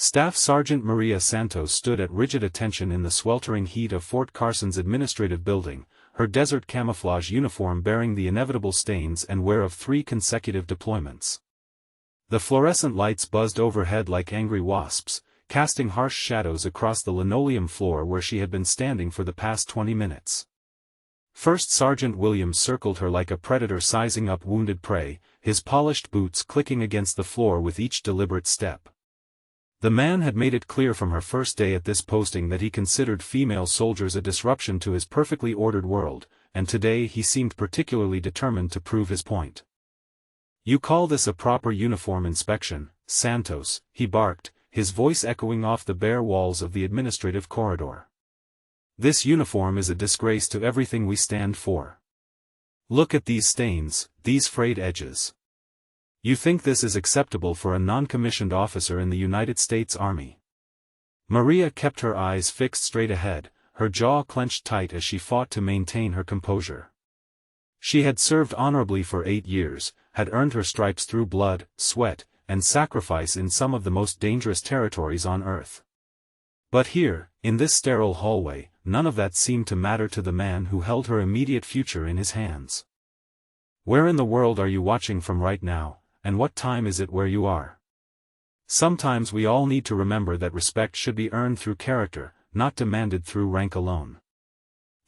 Staff Sergeant Maria Santos stood at rigid attention in the sweltering heat of Fort Carson's administrative building, her desert camouflage uniform bearing the inevitable stains and wear of 3 consecutive deployments. The fluorescent lights buzzed overhead like angry wasps, casting harsh shadows across the linoleum floor where she had been standing for the past 20 minutes. First Sergeant Williams circled her like a predator sizing up wounded prey, his polished boots clicking against the floor with each deliberate step. The man had made it clear from her first day at this posting that he considered female soldiers a disruption to his perfectly ordered world, and today he seemed particularly determined to prove his point. "You call this a proper uniform inspection, Santos," he barked, his voice echoing off the bare walls of the administrative corridor. "This uniform is a disgrace to everything we stand for. Look at these stains, these frayed edges. You think this is acceptable for a non-commissioned officer in the United States Army?" Maria kept her eyes fixed straight ahead, her jaw clenched tight as she fought to maintain her composure. She had served honorably for 8 years, had earned her stripes through blood, sweat, and sacrifice in some of the most dangerous territories on Earth. But here, in this sterile hallway, none of that seemed to matter to the man who held her immediate future in his hands. "Where in the world are you watching from right now, and what time is it where you are?" Sometimes we all need to remember that respect should be earned through character, not demanded through rank alone.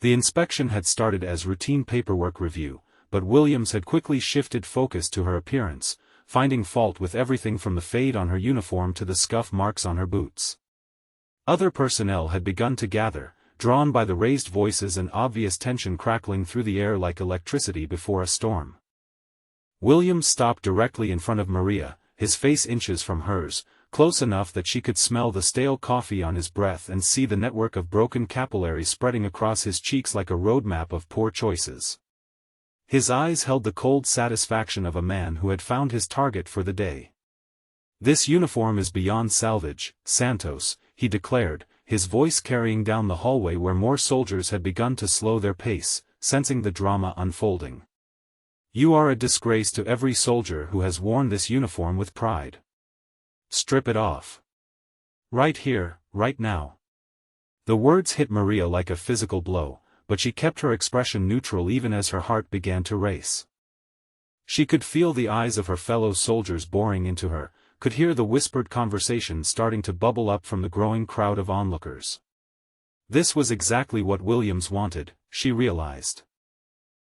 The inspection had started as routine paperwork review, but Williams had quickly shifted focus to her appearance, finding fault with everything from the fade on her uniform to the scuff marks on her boots. Other personnel had begun to gather, drawn by the raised voices and obvious tension crackling through the air like electricity before a storm. Williams stopped directly in front of Maria, his face inches from hers, close enough that she could smell the stale coffee on his breath and see the network of broken capillaries spreading across his cheeks like a roadmap of poor choices. His eyes held the cold satisfaction of a man who had found his target for the day. "This uniform is beyond salvage, Santos," he declared, his voice carrying down the hallway where more soldiers had begun to slow their pace, sensing the drama unfolding. "You are a disgrace to every soldier who has worn this uniform with pride. Strip it off. Right here, right now." The words hit Maria like a physical blow, but she kept her expression neutral even as her heart began to race. She could feel the eyes of her fellow soldiers boring into her, could hear the whispered conversation starting to bubble up from the growing crowd of onlookers. This was exactly what Williams wanted, she realized.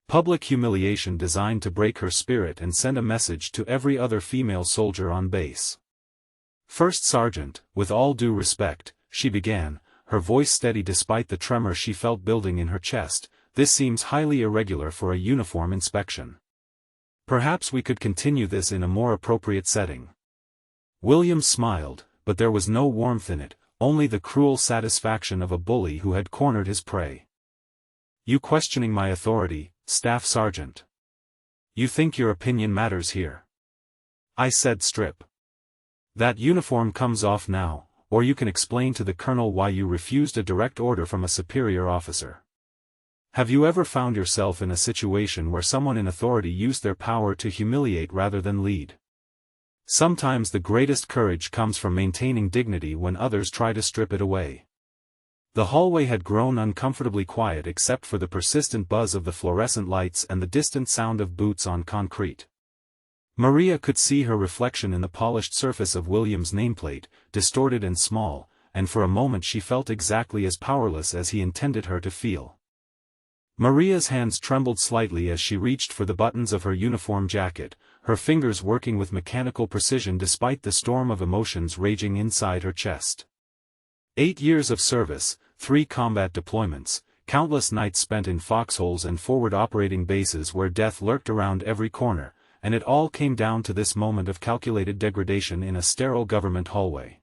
Public humiliation designed to break her spirit and send a message to every other female soldier on base. "First Sergeant, with all due respect," she began, her voice steady despite the tremor she felt building in her chest, "this seems highly irregular for a uniform inspection. Perhaps we could continue this in a more appropriate setting." Williams smiled, but there was no warmth in it, only the cruel satisfaction of a bully who had cornered his prey. "You questioning my authority, Staff Sergeant? You think your opinion matters here? I said strip. That uniform comes off now, or you can explain to the colonel why you refused a direct order from a superior officer. Have you ever found yourself in a situation where someone in authority used their power to humiliate rather than lead? Sometimes the greatest courage comes from maintaining dignity when others try to strip it away." The hallway had grown uncomfortably quiet except for the persistent buzz of the fluorescent lights and the distant sound of boots on concrete. Maria could see her reflection in the polished surface of Williams' nameplate, distorted and small, and for a moment she felt exactly as powerless as he intended her to feel. Maria's hands trembled slightly as she reached for the buttons of her uniform jacket, her fingers working with mechanical precision despite the storm of emotions raging inside her chest. 8 years of service, 3 combat deployments, countless nights spent in foxholes and forward operating bases where death lurked around every corner, and it all came down to this moment of calculated degradation in a sterile government hallway.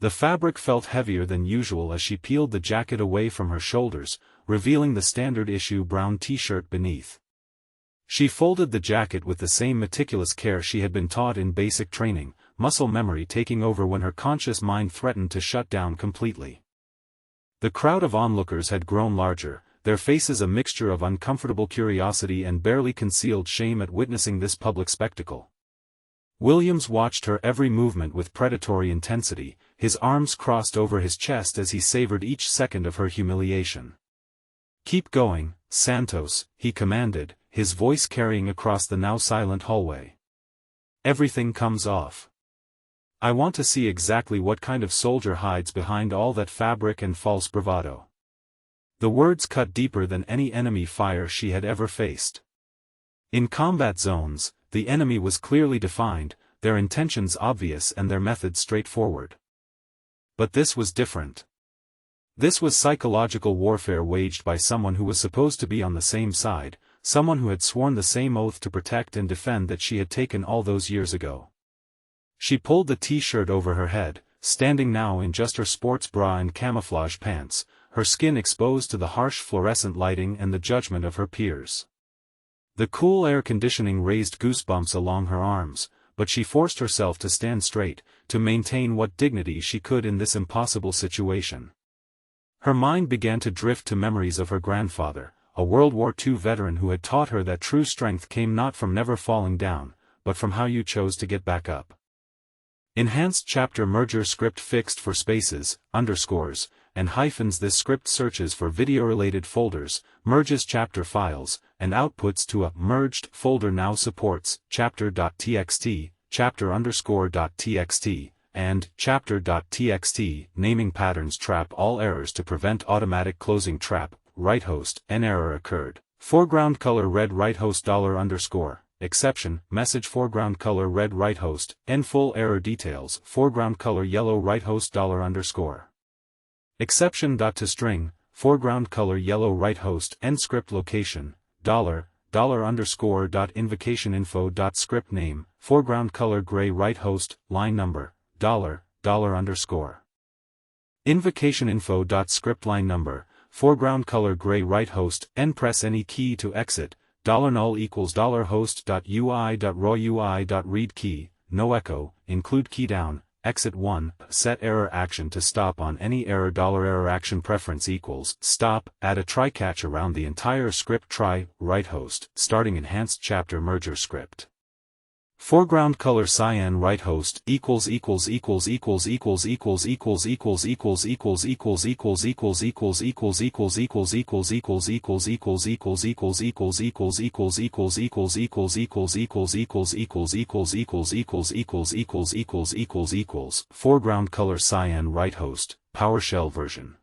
The fabric felt heavier than usual as she peeled the jacket away from her shoulders, revealing the standard-issue brown t-shirt beneath. She folded the jacket with the same meticulous care she had been taught in basic training, muscle memory taking over when her conscious mind threatened to shut down completely. The crowd of onlookers had grown larger, their faces a mixture of uncomfortable curiosity and barely concealed shame at witnessing this public spectacle. Williams watched her every movement with predatory intensity, his arms crossed over his chest as he savored each second of her humiliation. "Keep going, Santos," he commanded, his voice carrying across the now silent hallway. "Everything comes off. I want to see exactly what kind of soldier hides behind all that fabric and false bravado." The words cut deeper than any enemy fire she had ever faced. In combat zones, the enemy was clearly defined, their intentions obvious and their methods straightforward. But this was different. This was psychological warfare waged by someone who was supposed to be on the same side, someone who had sworn the same oath to protect and defend that she had taken all those years ago. She pulled the t-shirt over her head, standing now in just her sports bra and camouflage pants, her skin exposed to the harsh fluorescent lighting and the judgment of her peers. The cool air conditioning raised goosebumps along her arms, but she forced herself to stand straight, to maintain what dignity she could in this impossible situation. Her mind began to drift to memories of her grandfather, a World War II veteran who had taught her that true strength came not from never falling down, but from how you chose to get back up. Enhanced chapter merger script fixed for spaces, underscores, and hyphens. This script searches for video-related folders, merges chapter files, and outputs to a merged folder. Now supports chapter.txt, chapter_.txt, and chapter.txt. Naming patterns trap all errors to prevent automatic closing. Trap, right host, an error occurred. Foreground color red right host $_ exception, message foreground color red right host, n full error details, foreground color yellow right host $_ exception. To string, foreground color yellow right host, n script location, $_invocation info. Script name, foreground color gray right host, line number, $_. Invocation info. Script line number, foreground color gray right host, n press any key to exit, $null equals $host.ui.rawui.read key, no echo, include key down, exit 1, set error action to stop on any error. $error action preference equals stop, add a try catch around the entire script. Try, right host, starting enhanced chapter merger script. Foreground color cyan right host equals foreground color cyan right host PowerShell version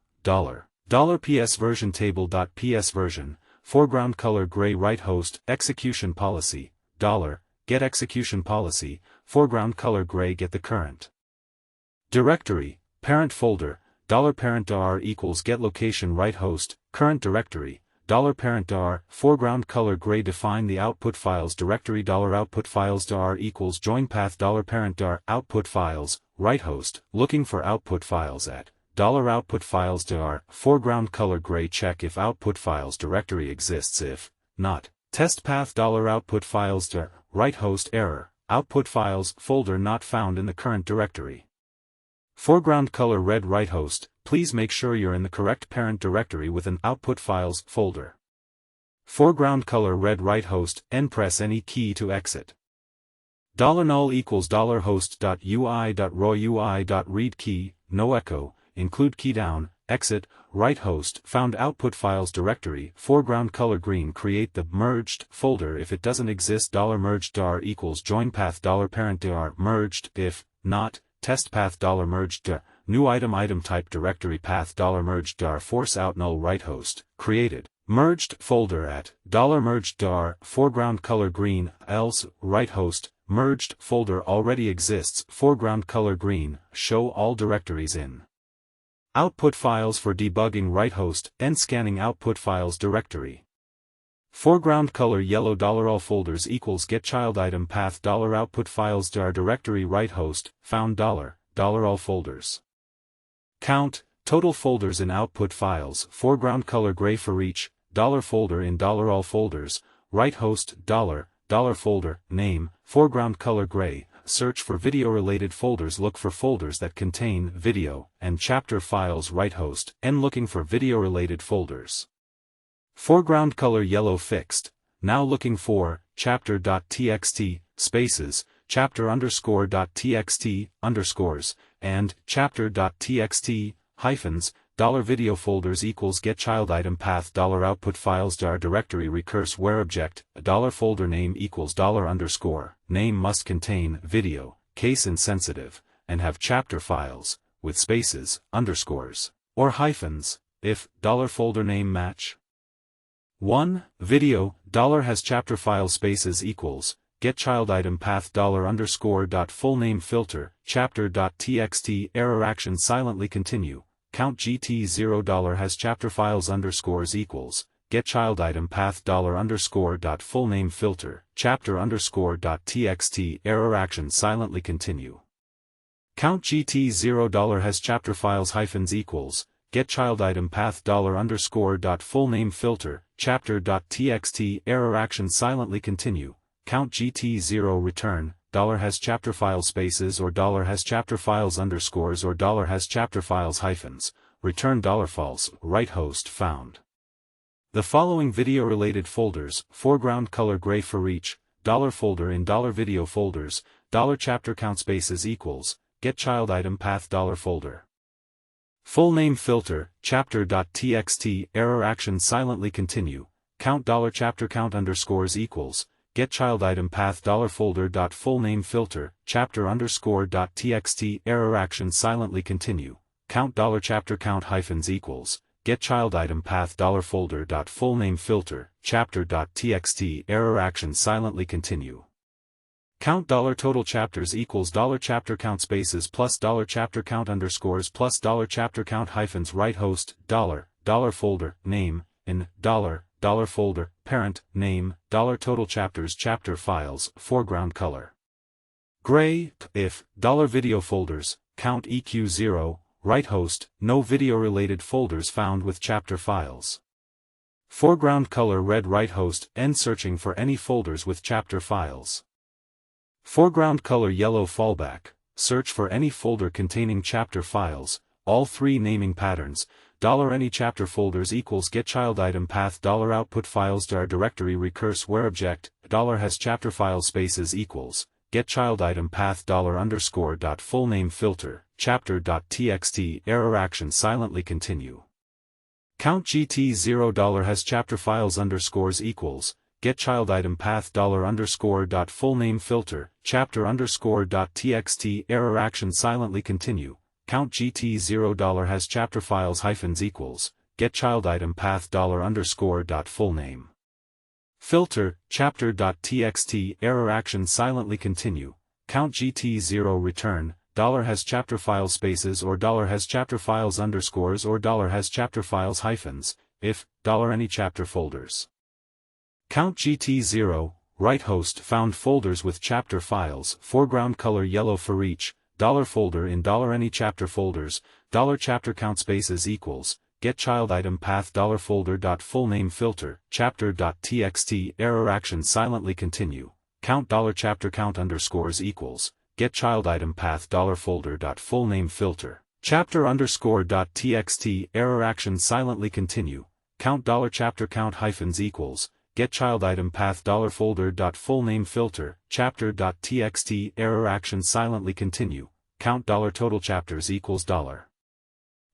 $PS version table.ps version foreground color gray right host execution policy $get execution policy, foreground color gray get the current directory, parent folder, $parent equals get location right host, current directory, $parent foreground color gray define the output files directory, $output files equals join path, $parent output files, right host, looking for output files at $output files foreground color gray check if output files directory exists, if not, test path $output files right host error, output files folder not found in the current directory. Foreground color red right host, please make sure you're in the correct parent directory with an output files folder. Foreground color red right host, n press any key to exit. $null equals $host.ui.rawui.read key, no echo, include key down, exit, right host, found output files directory, foreground color green create the merged folder if it doesn't exist, $merged equals join path, $parent merged, if not, test path, $merged new item type directory path, $merged force out null right host, created, merged folder at, $merged foreground color green, else, right host, merged folder already exists, foreground color green, show all directories in. Output files for debugging right host, n scanning output files directory. Foreground color yellow $all folders equals get child item path $output files directory right host, found $all folders. Count, total folders in output files, foreground color gray for each, $folder in $all folders, right host $, folder, name, foreground color gray. Search for video-related folders, look for folders that contain video, and chapter files right host, n looking for video-related folders. Foreground color yellow fixed, now looking for, chapter.txt, spaces, chapter_.txt, underscores, and chapter.txt, hyphens, $video folders equals get child item path $output files $dir directory recurse where object, $folder name equals $_name must contain video, case insensitive, and have chapter files, with spaces, underscores, or hyphens, if $folder name match. 1. Video, $has chapter file spaces equals, get child item path $_fullname filter, chapter.txt error action silently continue, count GT0 has chapter files underscores equals, get child item path $_fullname filter, chapter_.txt error action silently continue. Count GT0 has chapter files hyphens equals, get child item path $_fullname filter, chapter.txt error action silently continue, count GT0 return, $has chapter file spaces or $has chapter files underscores or $has chapter files hyphens, return $false, right host found. The following video-related folders, foreground color gray for each, $folder in $video folders, $chapter count spaces equals, get child item path $folder. Full name filter, chapter.txt error action silently continue, count $chapter count underscores equals, get child item path $folder.fullname filter, chapter_.txt error action silently continue, count $chapter count hyphens equals, get child item path $folder.fullname filter, chapter.txt error action silently continue. Count $total chapters equals $chapter count spaces plus $chapter count underscores plus $chapter count hyphens right host, $folder, name, in, $folder, parent, name, $total chapters chapter files, foreground color gray, if, $video folders, count EQ0, right host, no video related folders found with chapter files. Foreground color red right host, end searching for any folders with chapter files. Foreground color yellow fallback, search for any folder containing chapter files, all three naming patterns, $any chapter folders equals get child item path $output files $dir directory recurse where object, $has chapter file spaces equals, get child item path $_fullname filter, chapter.txt error action silently continue. Count GT0 has chapter files underscores equals, get child item path $_fullname filter, chapter_.txt error action silently continue, count GT0 has chapter files hyphens equals, get child item path $_fullname filter, chapter.txt error action silently continue, count GT0 return, $has chapter file spaces or $has chapter files underscores or $has chapter files hyphens, if, $any chapter folders. Count GT0, right host found folders with chapter files, foreground color yellow for each, $folder in $any chapter folders, $chapter count spaces equals, get child item path $folder.fullname filter, chapter.txt error action silently continue, count $chapter count underscores equals, get child item path $folder.fullname filter, chapter_.txt error action silently continue, count $chapter count hyphens equals, get child item path $folder.fullname filter, chapter.txt error action silently continue, count $total chapters equals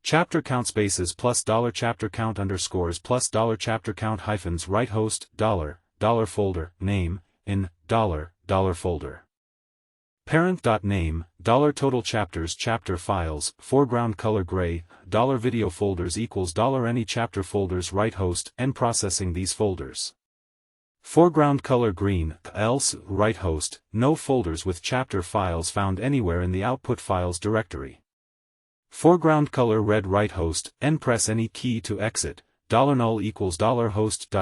$chapter count spaces plus $chapter count underscores plus $chapter count hyphens right host, $folder, name, in, $folder. Parent.name, $total chapters chapter files, foreground color gray, $video folders equals $any chapter folders right host, and processing these folders. Foreground color green, else, right host, no folders with chapter files found anywhere in the output files directory. Foreground color red right host, and press any key to exit, $null equals $host.ui.roui.read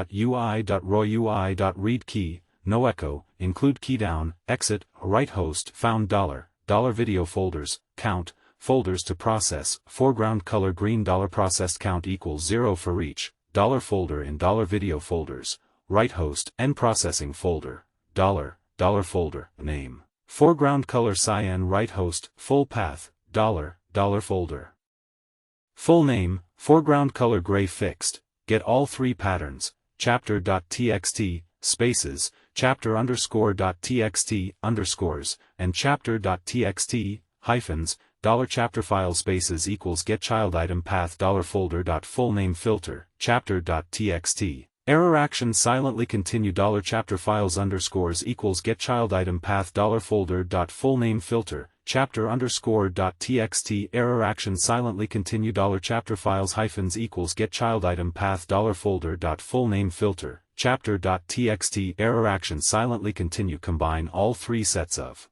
key, no echo, include key down, exit, right host found $video folders, count, folders to process, foreground color green $processed count equals 0 for each, $folder in $video folders, right host, and processing folder, $folder, name, foreground color cyan right host, full path, $folder. Full name, foreground color gray fixed, get all three patterns, chapter.txt, spaces, chapter_.txt, underscores, and chapter.txt, hyphens, dollar chapter file spaces equals get child item path dollar folder dot full name filter chapter dot txt. Error action silently continue dollar chapter files underscores equals get child item path dollar folder dot full name filter chapter underscore dot txt. Error action silently continue dollar chapter files hyphens equals get child item path dollar folder dot full name filter chapter dot txt. Error action silently continue combine all three sets of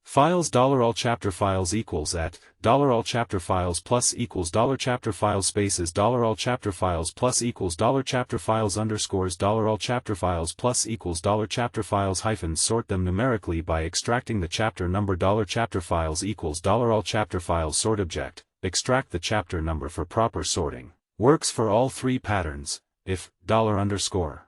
files $all chapter files equals at $all chapter files plus equals dollar chapter files spaces $all chapter files plus equals dollar chapter files underscores $all chapter files plus equals dollar chapter files hyphens. Sort them numerically by extracting the chapter number $dollar chapter files equals $all chapter files sort object. Extract the chapter number for proper sorting. Works for all three patterns. If $_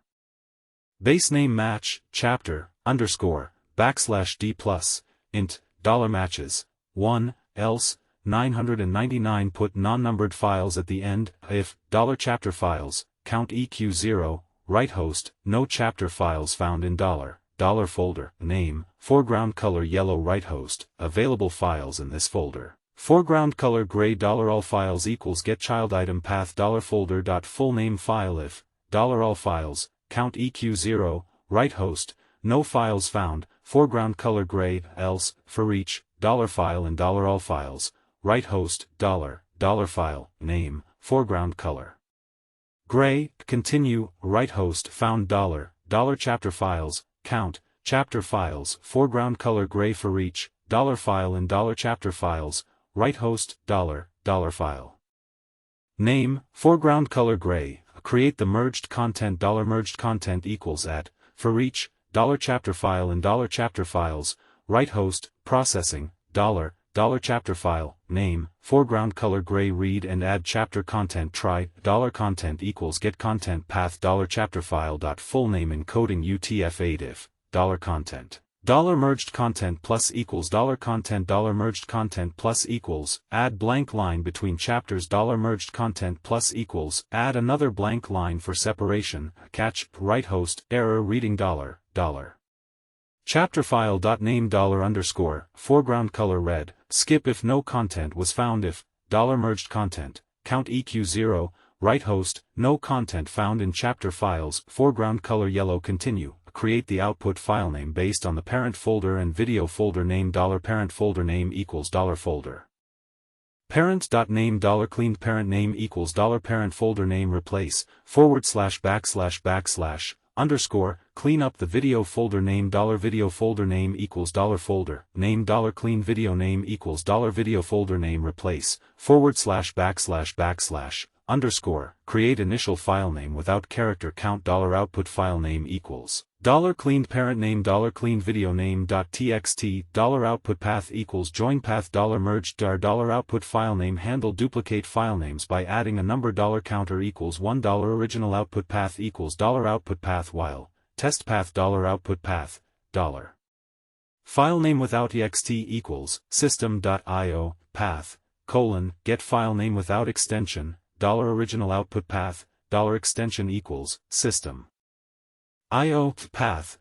base name match chapter underscore \d plus int $matches 1 else 999 put non-numbered files at the end. If $chapter files count eq 0 right host no chapter files found in $dollar folder name foreground color yellow right host available files in this folder foreground color gray $all files equals get child item path dollar folder dot full name file. If $all files count eq 0 right host no files found foreground color gray else for each $file and $all files right host $dollar file name foreground color gray continue right host found $dollar chapter files count chapter files foreground color gray for each $file and $dollar chapter files right host $dollar file name foreground color gray. Create the merged content $merged content equals at for each $dollar chapter file and $dollar chapter files right host processing $dollar chapter file name foreground color gray read and add chapter content try $dollar content equals get content path $dollar chapter file dot full name encoding UTF-8 if $dollar content $dollar merged content plus equals $dollar content $dollar merged content plus equals add blank line between chapters $dollar merged content plus equals add another blank line for separation catch right host error reading $dollar chapter file dot name $dollar underscore foreground color red skip if no content was found. If $dollar merged content count eq 0 right host no content found in chapter files foreground color yellow continue. Create the output file name based on the parent folder and video folder name $parent folder name equals $folder parent.name $cleaned parent name equals $parent folder name replace / / underscore clean up the video folder name $video folder name equals $folder name $clean video name equals $video folder name replace / / underscore create initial file name without character count $output file name equals $cleaned parent name $cleaned video name .txt $output path equals join path $merged $output file name handle duplicate file names by adding a number $counter equals $1 original output path equals $output path while test path $output path file name without ext equals system.io path get file name without extension $original output path $extension equals system io path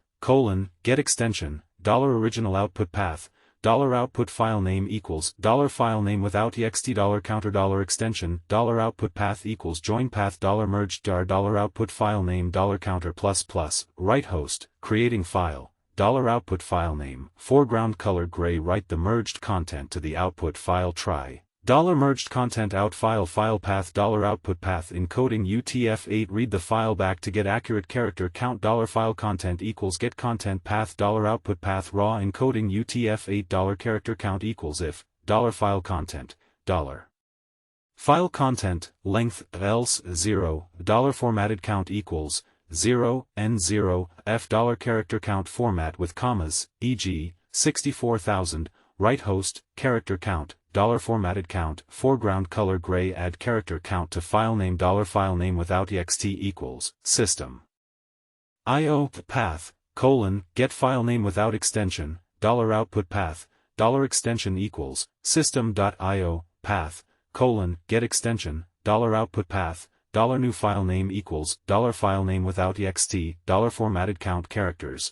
get extension $original output path $output file name equals $file name without ext $counter $extension $output path equals join path $merged $output file name $counter ++ right host creating file $output file name foreground color gray write the merged content to the output file try $merged content out file path $output path encoding UTF-8 read the file back to get accurate character count $file content equals get content path $output path raw encoding UTF-8 character count equals if $file content file content length else 0 $formatted count equals 0 n0 f $character count format with commas e.g. 64,000 right host character count $formatted count foreground color gray add character count to file name $file name without ext equals system io path get file name without extension $output path $extension equals system.io path get extension $output path $new file name equals $file name without ext $formatted count characters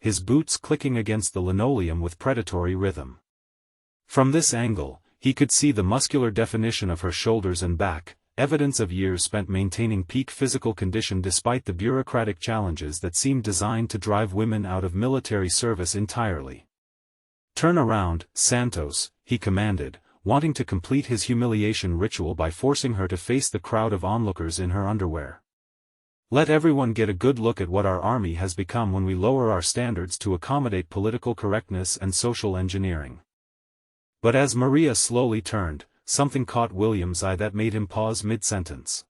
his boots clicking against the linoleum with predatory rhythm. From this angle, he could see the muscular definition of her shoulders and back, evidence of years spent maintaining peak physical condition despite the bureaucratic challenges that seemed designed to drive women out of military service entirely. "Turn around, Santos," he commanded, wanting to complete his humiliation ritual by forcing her to face the crowd of onlookers in her underwear. "Let everyone get a good look at what our army has become when we lower our standards to accommodate political correctness and social engineering." But as Maria slowly turned, something caught William's eye that made him pause mid-sentence.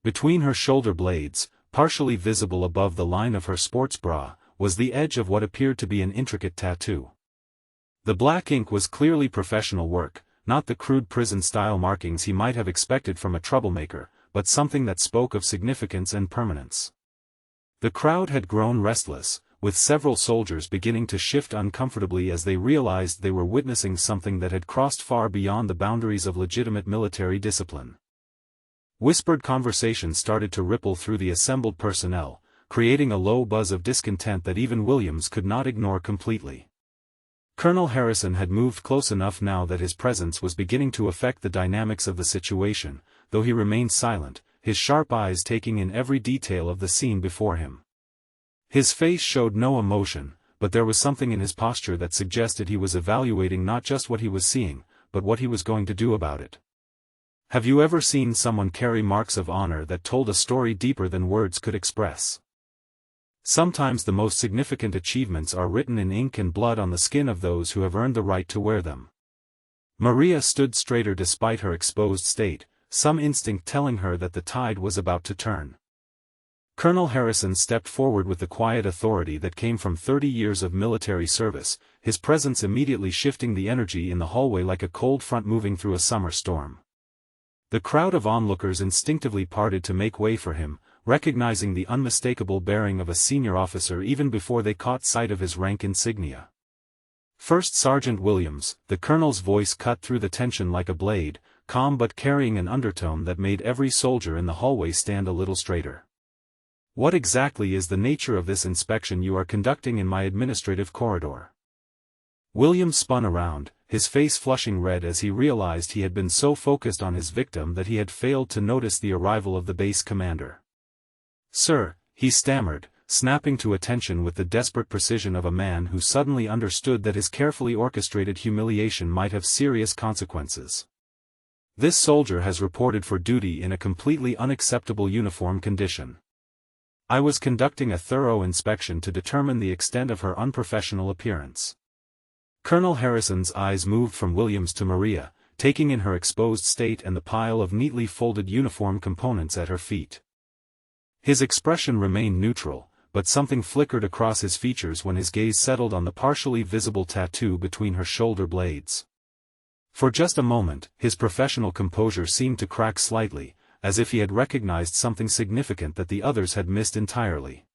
Between her shoulder blades, partially visible above the line of her sports bra, was the edge of what appeared to be an intricate tattoo. The black ink was clearly professional work, not the crude prison-style markings he might have expected from a troublemaker, but something that spoke of significance and permanence. The crowd had grown restless, with several soldiers beginning to shift uncomfortably as they realized they were witnessing something that had crossed far beyond the boundaries of legitimate military discipline. Whispered conversations started to ripple through the assembled personnel, creating a low buzz of discontent that even Williams could not ignore completely. Colonel Harrison had moved close enough now that his presence was beginning to affect the dynamics of the situation, though he remained silent, his sharp eyes taking in every detail of the scene before him. His face showed no emotion, but there was something in his posture that suggested he was evaluating not just what he was seeing, but what he was going to do about it. Have you ever seen someone carry marks of honor that told a story deeper than words could express? Sometimes the most significant achievements are written in ink and blood on the skin of those who have earned the right to wear them. Maria stood straighter despite her exposed state, some instinct telling her that the tide was about to turn. Colonel Harrison stepped forward with the quiet authority that came from 30 years of military service, his presence immediately shifting the energy in the hallway like a cold front moving through a summer storm. The crowd of onlookers instinctively parted to make way for him, recognizing the unmistakable bearing of a senior officer even before they caught sight of his rank insignia. First Sergeant Williams, the colonel's voice cut through the tension like a blade, calm but carrying an undertone that made every soldier in the hallway stand a little straighter. "What exactly is the nature of this inspection you are conducting in my administrative corridor?" Williams spun around, his face flushing red as he realized he had been so focused on his victim that he had failed to notice the arrival of the base commander. "Sir," he stammered, snapping to attention with the desperate precision of a man who suddenly understood that his carefully orchestrated humiliation might have serious consequences. "This soldier has reported for duty in a completely unacceptable uniform condition. I was conducting a thorough inspection to determine the extent of her unprofessional appearance." Colonel Harrison's eyes moved from Williams to Maria, taking in her exposed state and the pile of neatly folded uniform components at her feet. His expression remained neutral, but something flickered across his features when his gaze settled on the partially visible tattoo between her shoulder blades. For just a moment, his professional composure seemed to crack slightly, as if he had recognized something significant that the others had missed entirely.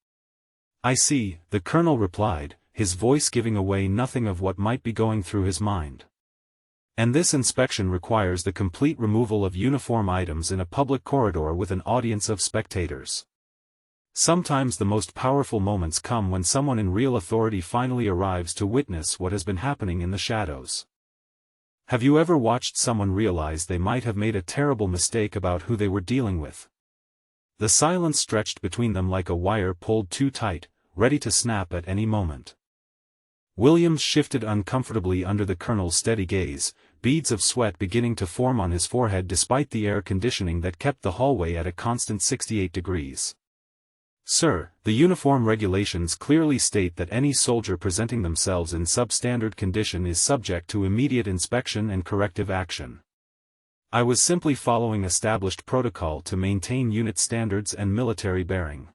"I see," the colonel replied, his voice giving away nothing of what might be going through his mind. "And this inspection requires the complete removal of uniform items in a public corridor with an audience of spectators. Sometimes the most powerful moments come when someone in real authority finally arrives to witness what has been happening in the shadows. Have you ever watched someone realize they might have made a terrible mistake about who they were dealing with? The silence stretched between them like a wire pulled too tight, ready to snap at any moment. Williams shifted uncomfortably under the colonel's steady gaze, beads of sweat beginning to form on his forehead despite the air conditioning that kept the hallway at a constant 68 degrees. "Sir, the uniform regulations clearly state that any soldier presenting themselves in substandard condition is subject to immediate inspection and corrective action. I was simply following established protocol to maintain unit standards and military bearing."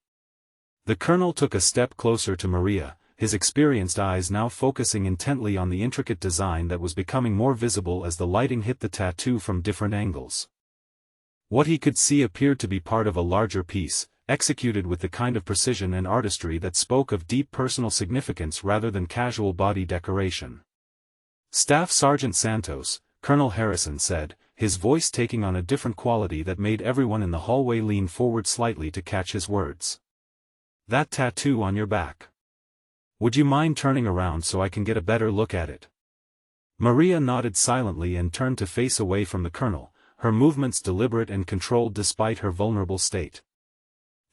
The colonel took a step closer to Maria, his experienced eyes now focusing intently on the intricate design that was becoming more visible as the lighting hit the tattoo from different angles. What he could see appeared to be part of a larger piece, executed with the kind of precision and artistry that spoke of deep personal significance rather than casual body decoration. "Staff Sergeant Santos," Colonel Harrison said, his voice taking on a different quality that made everyone in the hallway lean forward slightly to catch his words. "That tattoo on your back. Would you mind turning around so I can get a better look at it? Maria nodded silently and turned to face away from the colonel, her movements deliberate and controlled despite her vulnerable state.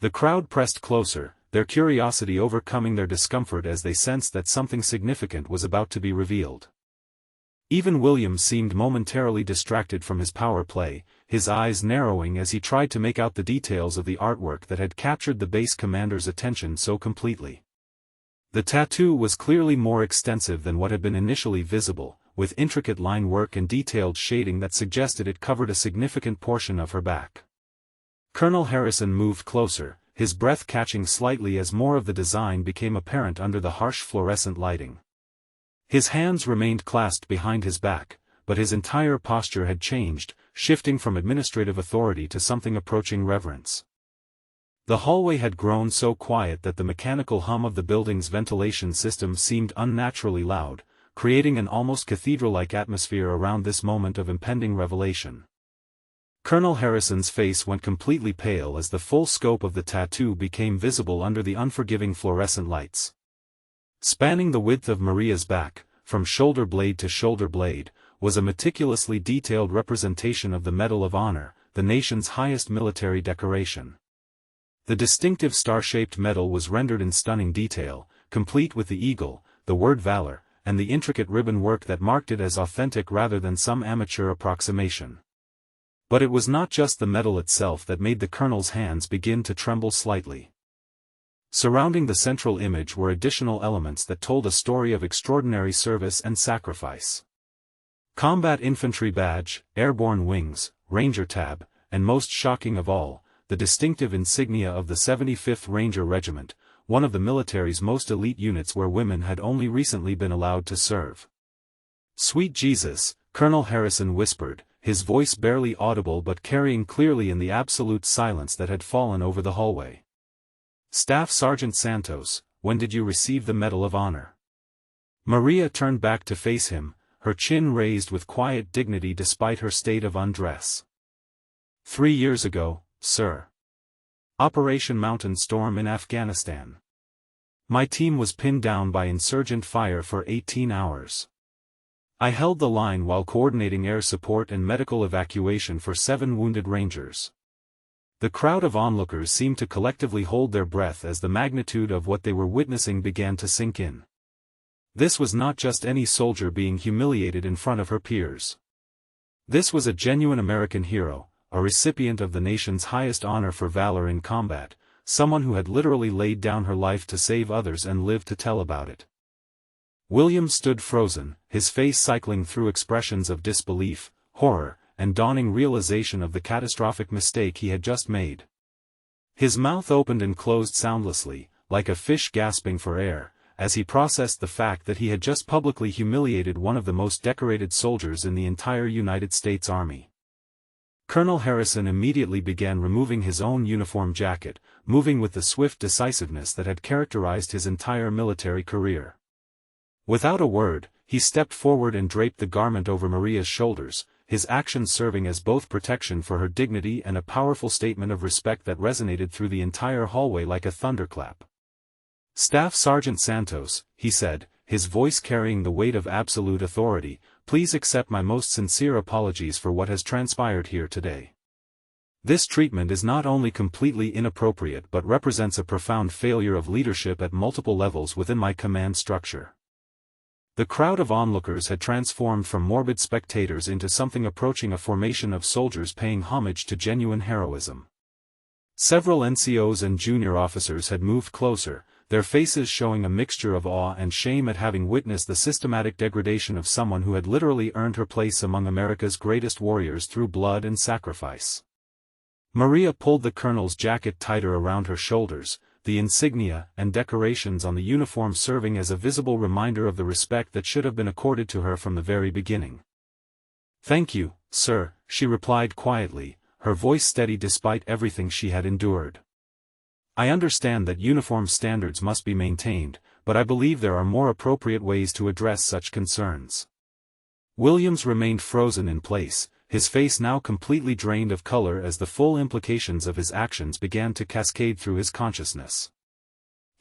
The crowd pressed closer, their curiosity overcoming their discomfort as they sensed that something significant was about to be revealed. Even William seemed momentarily distracted from his power play, his eyes narrowing as he tried to make out the details of the artwork that had captured the base commander's attention so completely. The tattoo was clearly more extensive than what had been initially visible, with intricate line work and detailed shading that suggested it covered a significant portion of her back. Colonel Harrison moved closer, his breath catching slightly as more of the design became apparent under the harsh fluorescent lighting. His hands remained clasped behind his back, but his entire posture had changed, shifting from administrative authority to something approaching reverence. The hallway had grown so quiet that the mechanical hum of the building's ventilation system seemed unnaturally loud, creating an almost cathedral-like atmosphere around this moment of impending revelation. Colonel Harrison's face went completely pale as the full scope of the tattoo became visible under the unforgiving fluorescent lights. Spanning the width of Maria's back, from shoulder blade to shoulder blade, was a meticulously detailed representation of the Medal of Honor, the nation's highest military decoration. The distinctive star-shaped medal was rendered in stunning detail, complete with the eagle, the word valor, and the intricate ribbon work that marked it as authentic rather than some amateur approximation. But it was not just the medal itself that made the colonel's hands begin to tremble slightly. Surrounding the central image were additional elements that told a story of extraordinary service and sacrifice. Combat Infantry Badge, Airborne Wings, Ranger Tab, and most shocking of all, the distinctive insignia of the 75th Ranger Regiment, one of the military's most elite units where women had only recently been allowed to serve. "Sweet Jesus," Colonel Harrison whispered, his voice barely audible but carrying clearly in the absolute silence that had fallen over the hallway. "Staff Sergeant Santos, when did you receive the Medal of Honor?" Maria turned back to face him, her chin raised with quiet dignity despite her state of undress. 3 years ago, sir. Operation Mountain Storm in Afghanistan. My team was pinned down by insurgent fire for 18 hours. I held the line while coordinating air support and medical evacuation for 7 wounded Rangers. The crowd of onlookers seemed to collectively hold their breath as the magnitude of what they were witnessing began to sink in. This was not just any soldier being humiliated in front of her peers. This was a genuine American hero, a recipient of the nation's highest honor for valor in combat, someone who had literally laid down her life to save others and lived to tell about it. William stood frozen, his face cycling through expressions of disbelief, horror, and dawning realization of the catastrophic mistake he had just made. His mouth opened and closed soundlessly, like a fish gasping for air, as he processed the fact that he had just publicly humiliated one of the most decorated soldiers in the entire United States Army. Colonel Harrison immediately began removing his own uniform jacket, moving with the swift decisiveness that had characterized his entire military career. Without a word, he stepped forward and draped the garment over Maria's shoulders, his actions serving as both protection for her dignity and a powerful statement of respect that resonated through the entire hallway like a thunderclap. "Staff Sergeant Santos," he said, his voice carrying the weight of absolute authority, "please accept my most sincere apologies for what has transpired here today. This treatment is not only completely inappropriate but represents a profound failure of leadership at multiple levels within my command structure." The crowd of onlookers had transformed from morbid spectators into something approaching a formation of soldiers paying homage to genuine heroism. Several NCOs and junior officers had moved closer, their faces showing a mixture of awe and shame at having witnessed the systematic degradation of someone who had literally earned her place among America's greatest warriors through blood and sacrifice. Maria pulled the colonel's jacket tighter around her shoulders, the insignia and decorations on the uniform serving as a visible reminder of the respect that should have been accorded to her from the very beginning. "Thank you, sir," she replied quietly, her voice steady despite everything she had endured. "I understand that uniform standards must be maintained, but I believe there are more appropriate ways to address such concerns." Williams remained frozen in place, his face now completely drained of color as the full implications of his actions began to cascade through his consciousness.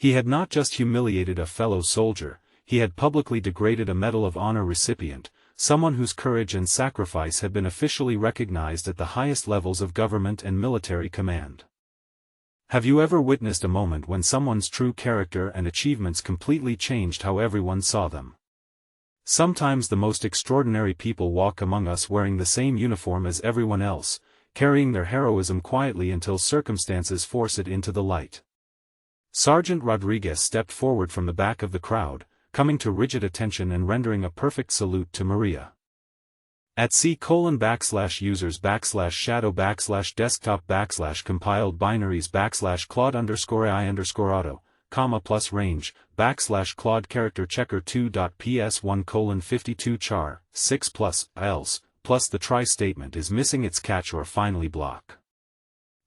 He had not just humiliated a fellow soldier, he had publicly degraded a Medal of Honor recipient, someone whose courage and sacrifice had been officially recognized at the highest levels of government and military command. Have you ever witnessed a moment when someone's true character and achievements completely changed how everyone saw them? Sometimes the most extraordinary people walk among us wearing the same uniform as everyone else, carrying their heroism quietly until circumstances force it into the light. Sergeant Rodriguez stepped forward from the back of the crowd, coming to rigid attention and rendering a perfect salute to Maria. At c:/users/shadow/desktop/compiled binaries/claude_ai_auto, plus range, /claude character checker 2.ps1:52 char, 6 else, plus the try statement is missing its catch or finally block.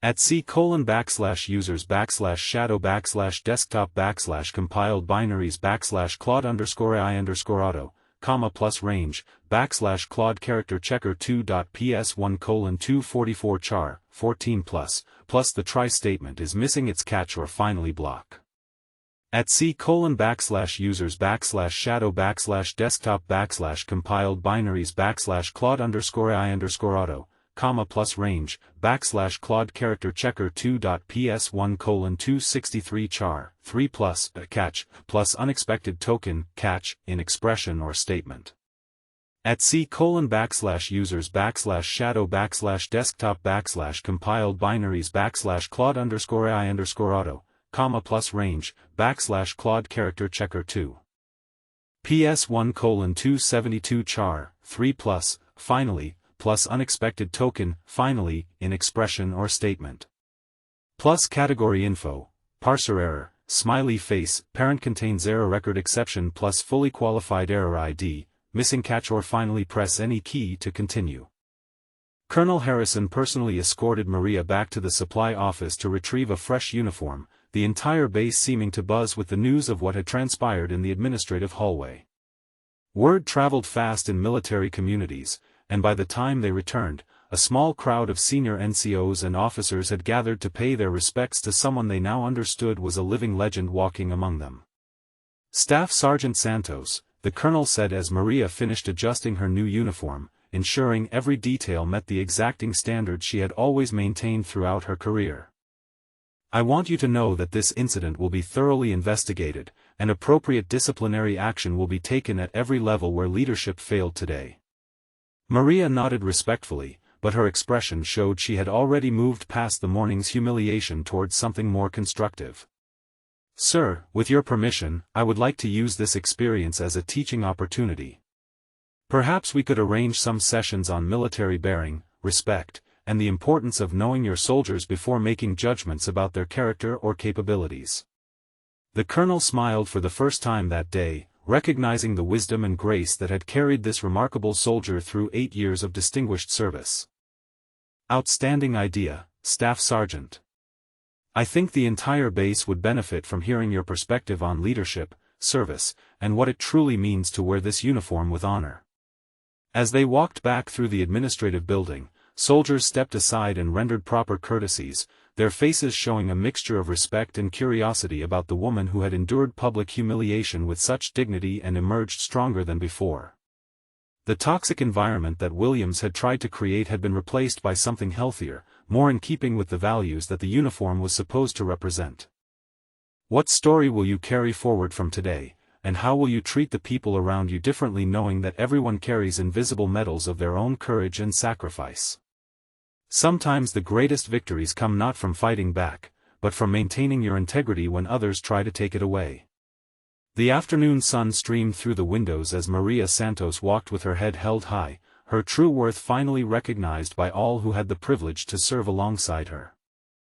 At c:/users/shadow/desktop/compiled binaries/claude_ai_auto, plus range, /claude character checker 2.ps1:244 char, 14 plus the try statement is missing its catch or finally block. At c:/users/shadow/desktop/compiled binaries/claude_ai_auto, plus range, /claude character checker 2.ps1:263 char, 3 plus a catch, plus unexpected token, catch, in expression or statement. At c:/users/shadow/desktop/compiled binaries/claude_ai_auto, plus range, /claude character checker 2. ps1:272 char, 3 plus, finally, plus unexpected token, finally, in expression or statement. Plus category info, parser error, smiley face, parent contains error record exception plus fully qualified error ID, missing catch or finally press any key to continue. Colonel Harrison personally escorted Maria back to the supply office to retrieve a fresh uniform, the entire base seeming to buzz with the news of what had transpired in the administrative hallway. Word traveled fast in military communities, and by the time they returned, a small crowd of senior NCOs and officers had gathered to pay their respects to someone they now understood was a living legend walking among them. Staff Sergeant Santos, the colonel said as Maria finished adjusting her new uniform, ensuring every detail met the exacting standards she had always maintained throughout her career. I want you to know that this incident will be thoroughly investigated, and appropriate disciplinary action will be taken at every level where leadership failed today. Maria nodded respectfully, but her expression showed she had already moved past the morning's humiliation towards something more constructive. Sir, with your permission, I would like to use this experience as a teaching opportunity. Perhaps we could arrange some sessions on military bearing, respect, and the importance of knowing your soldiers before making judgments about their character or capabilities. The colonel smiled for the first time that day, recognizing the wisdom and grace that had carried this remarkable soldier through 8 years of distinguished service. Outstanding idea, Staff Sergeant. I think the entire base would benefit from hearing your perspective on leadership, service, and what it truly means to wear this uniform with honor. As they walked back through the administrative building, soldiers stepped aside and rendered proper courtesies, their faces showing a mixture of respect and curiosity about the woman who had endured public humiliation with such dignity and emerged stronger than before. The toxic environment that Williams had tried to create had been replaced by something healthier, more in keeping with the values that the uniform was supposed to represent. What story will you carry forward from today, and how will you treat the people around you differently knowing that everyone carries invisible medals of their own courage and sacrifice? Sometimes the greatest victories come not from fighting back, but from maintaining your integrity when others try to take it away. The afternoon sun streamed through the windows as Maria Santos walked with her head held high, her true worth finally recognized by all who had the privilege to serve alongside her.